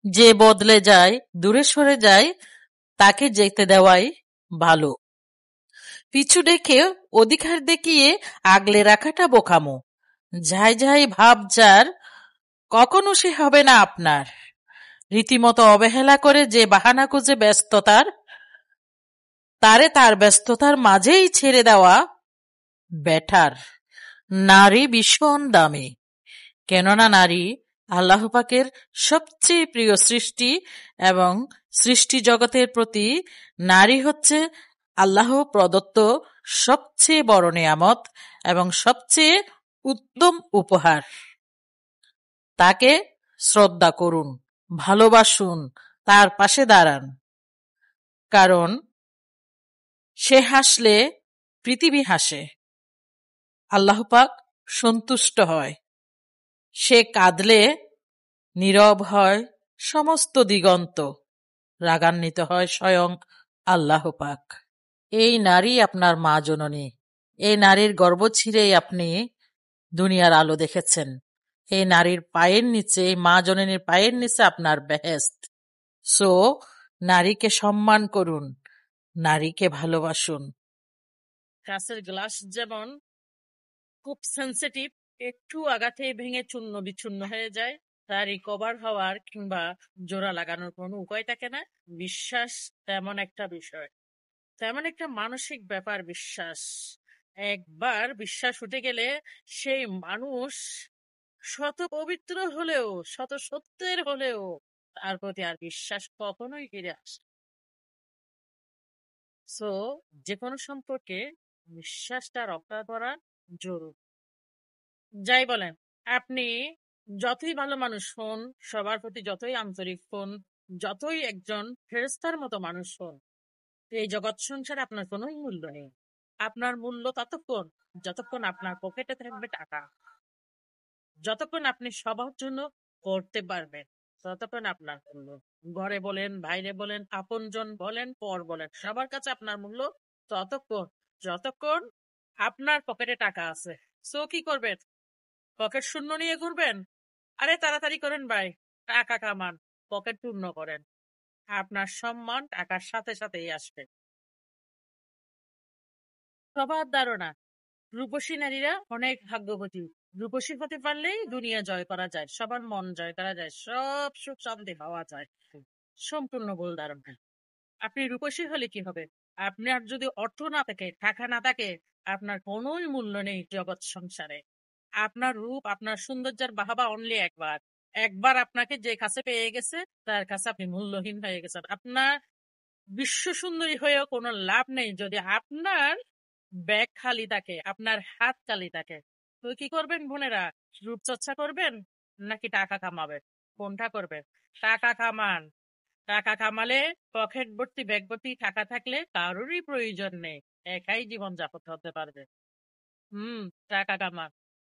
যে বদলে যায়, দূরে সরে যায়, তাকে যেতে দেওয়াই ভালো। পিছু ডেকে অধিকার দেখিয়ে আগলে রাখাটা বোকামো। ঝাই ঝাই ভাব যার, কখনো সে হবে না আপনার। রীতিমতো অবহেলা করে যে বাহানা খুঁজে ব্যস্ততার, তারে তার ব্যস্ততার মাঝেই ছেড়ে দেওয়া বেটার। নারী ভীষণ দামি, কেননা নারী আল্লাহ পাকের সবচেয়ে প্রিয় সৃষ্টি, এবং সৃষ্টি জগতের প্রতি নারী হচ্ছে আল্লাহ প্রদত্ত সবচেয়ে বড় নেয়ামত এবং সবচেয়ে উত্তম উপহার। তাকে শ্রদ্ধা করুন, ভালোবাসুন, তার পাশে দাঁড়ান। কারণ সে হাসলে পৃথিবী হাসে, আল্লাহ পাক সন্তুষ্ট হয়। সে কাঁদলে নীরব হয় সমস্ত দিগন্ত, রাগান্বিত হয় স্বয়ং আল্লাহ পাক। এই নারী আপনার মা জননী। এই নারীর গর্ভ ছিঁড়েই আপনি দুনিয়ার আলো দেখেছেন। এই নারীর পায়ের নিচে, এই মা জননীর পায়ের নিচে আপনার বেহেশত। সো নারীকে সম্মান করুন, নারীকে ভালোবাসুন। কাঁচের গ্লাস যেমন খুব সেন্সিটিভ, একটু আঘাতেই ভেঙে চূর্ণ বিচূর্ণ হয়ে যায়, তার রিকভার হওয়ার কিংবা জোড়া লাগানোর কোনো উপায় থাকে না। বিশ্বাস তেমন একটা বিষয়, তেমন একটা মানসিক ব্যাপার বিশ্বাস। একবার বিশ্বাস উঠে গেলে সেই মানুষ শত পবিত্র হলেও, শত সত্যের হলেও, তার প্রতি আর বিশ্বাস কখনোই ফিরে আসে। সো যে কোনো সম্পর্কে বিশ্বাসটা রক্ষা করা জরুরি। যাই বলেন, আপনি যতই ভালো মানুষ হন, সবার প্রতি যতই আন্তরিক হন, যতই একজন ফেরেশতার মতো মানুষ হন, এই জগৎ সংসারে আপনার কোনো মূল্য নেই। আপনার মূল্য ততক্ষণ যতক্ষণ আপনার পকেটে থাকবে টাকা, যতক্ষণ আপনি সবার জন্য করতে পারবেন, ততক্ষণ আপনার মূল্য। ঘরে বলেন, বাইরে বলেন, আপনজন বলেন, পর বলেন, সবার কাছে আপনার মূল্য ততক্ষণ যতক্ষণ আপনার পকেটে টাকা আছে। সো কি করবেন? পকেট শূন্য নিয়ে ঘুরবেন? আরে তাড়াতাড়ি করেন ভাই, টাকা কামান, পকেট পূর্ণ করেন। আপনার সম্মান টাকার সাথে সাথেই আসবে। সবার ধারণা রূপসী নারীরা অনেক ভাগ্যবতী, রূপসী হতে পারলেই দুনিয়া জয় করা যায়, সবার মন জয় করা যায়, সব সুখ শান্তি পাওয়া যায়। সম্পূর্ণ ভুল ধারণা। আপনি রূপসী হলে কি হবে? আপনার যদি অর্থ না থাকে, টাকা না থাকে, আপনার কোনোই মূল্য নেই জগৎ সংসারে। আপনার রূপ, আপনার সৌন্দর্যের বাহাবা অনলি একবার। একবার আপনাকে যে কাছে পেয়ে গেছে, তার কাছে আপনি মূল্যহীন হয়ে গেছেন। আপনার বিশ্ব সুন্দরী হয়েও কোনো লাভ নেই যদি আপনার ব্যাগ খালি থাকে, আপনার হাত খালি থাকে। তো কি করবেন বোনেরা? রূপচর্চা করবেন নাকি টাকা কামাবেন? কোনটা করবেন? টাকা কামান। টাকা কামালে পকেট ভর্তি, ব্যাগ ভর্তি টাকা থাকলে কারোরই প্রয়োজন নেই, একাই জীবন যাপন করতে পারবে। টাকা কামান।